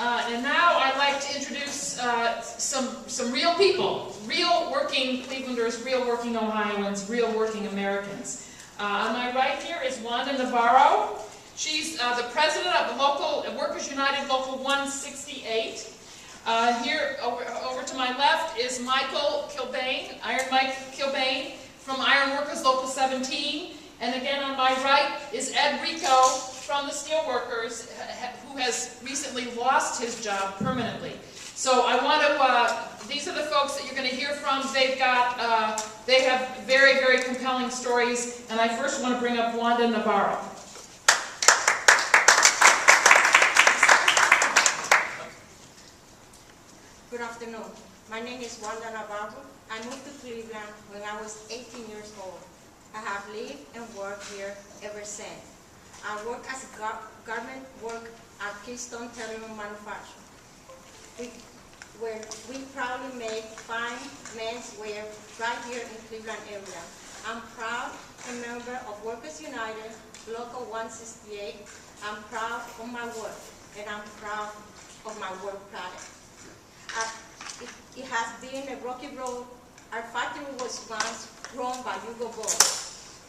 And now I'd like to introduce some real people, real working Clevelanders, real working Ohioans, real working Americans. On my right here is Wanda Navarro. She's the president of the Workers United Local 168. Here over to my left is Michael Kilbane, Iron Mike Kilbane from Ironworkers Local 17. And again on my right is Ed Rico from the Steelworkers, who has recently lost his job permanently. So I want to, these are the folks that you're going to hear from. They have very, very compelling stories. And I first want to bring up Wanda Navarro. Good afternoon. My name is Wanda Navarro. I moved to Cleveland when I was 18 years old. I have lived and worked here ever since. I work as a garment worker at Keystone Tailoring Manufacturing, where we proudly make fine men's wear right here in Cleveland area. I'm proud a member of Workers United Local 168. I'm proud of my work, and I'm proud of my work product. It has been a rocky road. Our factory was once run by Hugo Boss,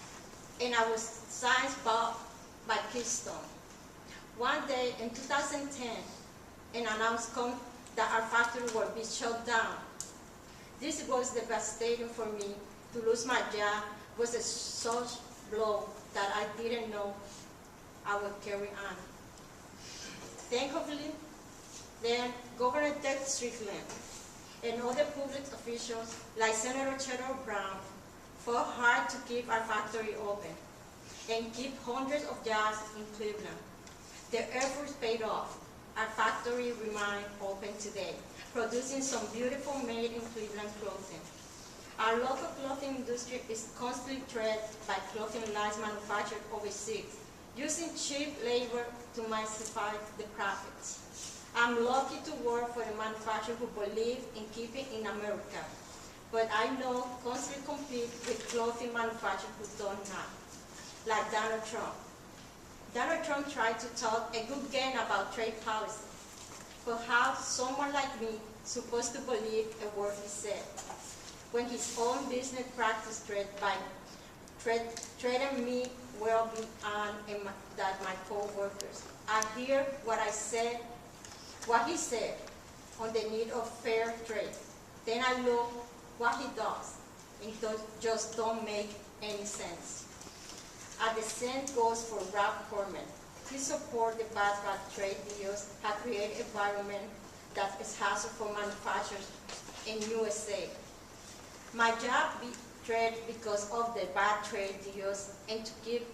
and I was signed by Keystone. One day in 2010, an announcement that our factory would be shut down. This was devastating for me. To lose my job was a such blow that I didn't know I would carry on. Thankfully, then Governor Ted Strickland and other public officials like Senator Cheryl Brown fought hard to keep our factory open and keep hundreds of jobs in Cleveland. Their efforts paid off. Our factory remains open today, producing some beautiful made in Cleveland clothing. Our local clothing industry is constantly threatened by clothing lines manufactured overseas, using cheap labor to maximize the profits. I'm lucky to work for a manufacturer who believes in keeping in America, but I know constantly compete with clothing manufacturers who don't not, like Donald Trump. Donald Trump tried to talk a good game about trade policy, but how someone like me supposed to believe a word he said, when his own business practice threatened me well beyond that my co-workers. I hear what he said on the need of fair trade. Then I look what he does, and it just don't make any sense. And the same goes for Portman. He supports the bad trade deals have created an environment that is hassle for manufacturers in USA. My job be trade because of the bad trade deals and to keep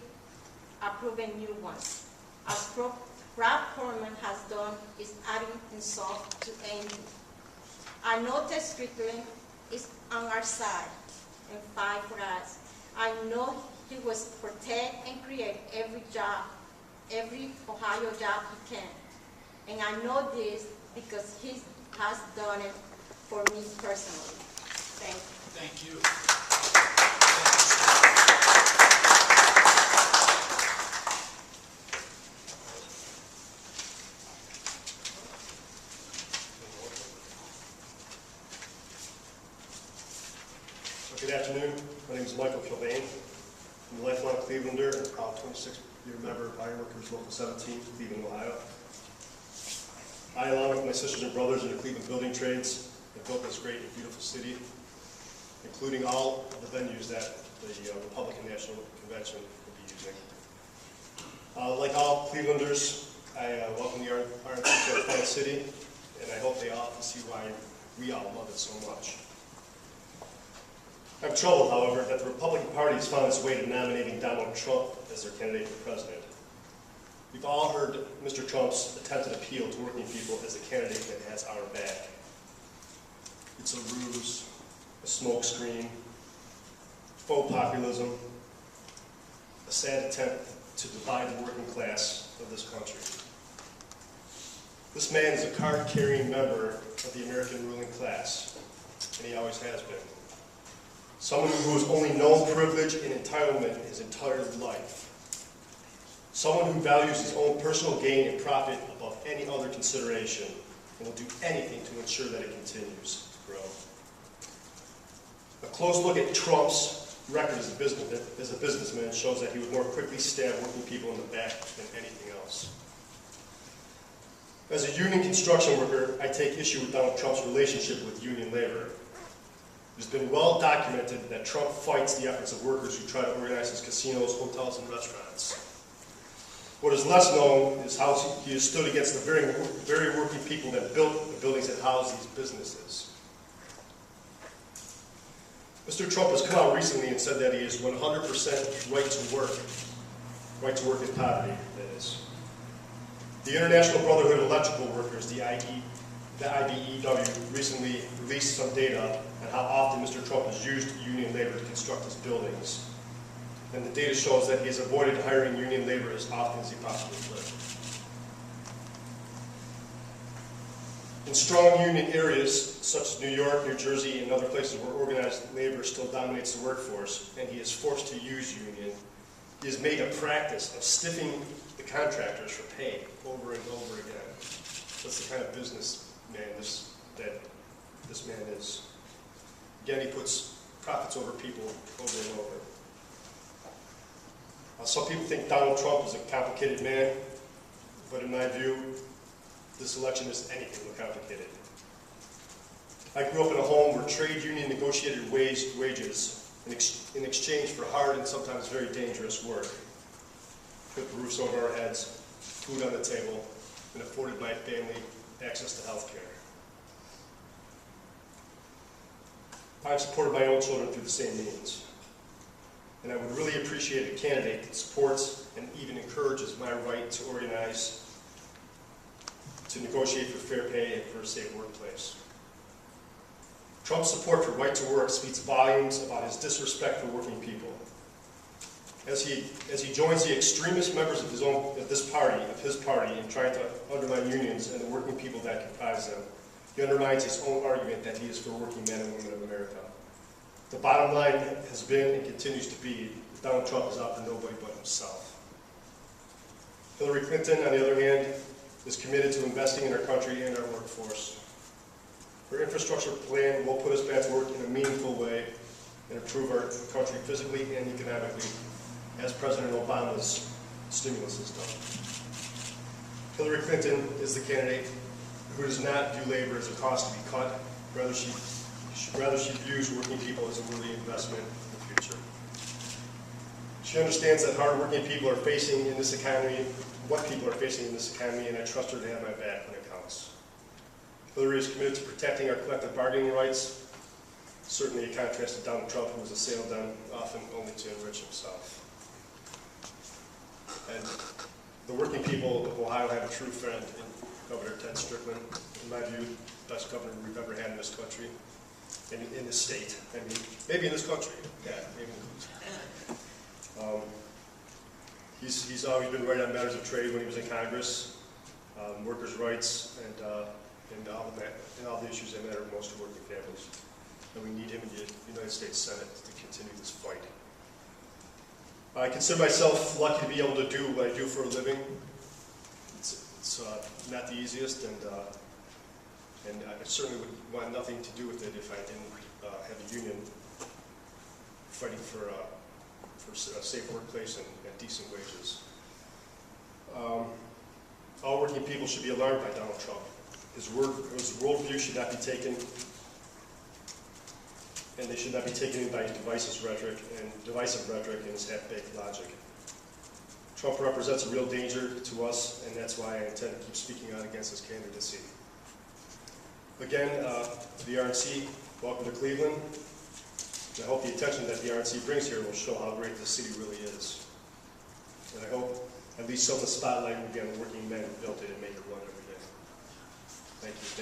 approving new ones. As Portman has done is adding insult to envy. I know Ted Strickland is on our side and fight for us. I know he will protect and create every Ohio job he can. And I know this because he has done it for me personally. Thank you. Thank you. Good afternoon. My name is Michael Kilbane. I'm a lifelong Clevelander and a proud 26-year member of Ironworkers Local 17, Cleveland, Ohio. I, along with my sisters and brothers in the Cleveland building trades, have built this great and beautiful city, including all of the venues that the Republican National Convention will be using. Like all Clevelanders, I welcome the RNC to Plant City, and I hope they all can see why we all love it so much. I'm troubled, however, that the Republican Party has found its way to nominating Donald Trump as their candidate for president. We've all heard Mr. Trump's attempted appeal to working people as a candidate that has our back. It's a ruse, a smokescreen, faux populism, a sad attempt to divide the working class of this country. This man is a card-carrying member of the American ruling class, and he always has been. Someone who has only known privilege and entitlement his entire life. Someone who values his own personal gain and profit above any other consideration and will do anything to ensure that it continues to grow. A close look at Trump's record as a businessman shows that he would more quickly stab working people in the back than anything else. As a union construction worker, I take issue with Donald Trump's relationship with union labor. It has been well documented that Trump fights the efforts of workers who try to organize his casinos, hotels, and restaurants. What is less known is how he has stood against the very working people that built the buildings that house these businesses. Mr. Trump has come out recently and said that he is 100% right to work in poverty, that is. The International Brotherhood of Electrical Workers, the IBEW, recently released some data on how often Mr. Trump has used union labor to construct his buildings. And the data shows that he has avoided hiring union labor as often as he possibly could. In strong union areas, such as New York, New Jersey, and other places where organized labor still dominates the workforce, and he is forced to use union, he has made a practice of stiffing the contractors for pay over and over again. That's the kind of businessman that this man is. Again, he puts profits over people over and over. Some people think Donald Trump is a complicated man, but in my view, this election is anything but complicated. I grew up in a home where trade union negotiated wages in exchange for hard and sometimes very dangerous work. Put roofs over our heads, food on the table, and afforded my family access to health care. I've supported my own children through the same means. And I would really appreciate a candidate that supports and even encourages my right to organize, to negotiate for fair pay and for a safe workplace. Trump's support for right to work speaks volumes about his disrespect for working people. As he joins the extremist members of his party, in trying to undermine unions and the working people that comprise them, he undermines his own argument that he is for working men and women of America. The bottom line has been and continues to be that Donald Trump is out for nobody but himself. Hillary Clinton, on the other hand, is committed to investing in our country and our workforce. Her infrastructure plan will put us back to work in a meaningful way and improve our country physically and economically, as President Obama's stimulus has done. Hillary Clinton is the candidate who does not view labor as a cost to be cut. Rather, she views working people as a worthy investment in the future. She understands that hard-working people are facing in this economy, what people are facing in this economy, and I trust her to have my back when it counts. Hillary is committed to protecting our collective bargaining rights, certainly in contrast to Donald Trump, who has assailed them often only to enrich himself. And the working people of Ohio have a true friend in Governor Ted Strickland. In my view, the best governor we've ever had in this country, in this state. I mean, maybe in this country. Yeah, maybe in this country. He's always been right on matters of trade when he was in Congress, workers' rights, and all the issues that matter most to working families. And we need him in the United States Senate to continue this fight. I consider myself lucky to be able to do what I do for a living. It's not the easiest, and I certainly would want nothing to do with it if I didn't have a union fighting for a safe workplace and decent wages. All working people should be alarmed by Donald Trump. His worldview should not be taken, and they should not be taken in by his divisive rhetoric and his half-baked logic. Trump represents a real danger to us, and that's why I intend to keep speaking out against his candidacy. Again, to the RNC, welcome to Cleveland. I hope the attention that the RNC brings here will show how great this city really is. And I hope at least some of the spotlight will be on the working men who built it and make it run every day. Thank you.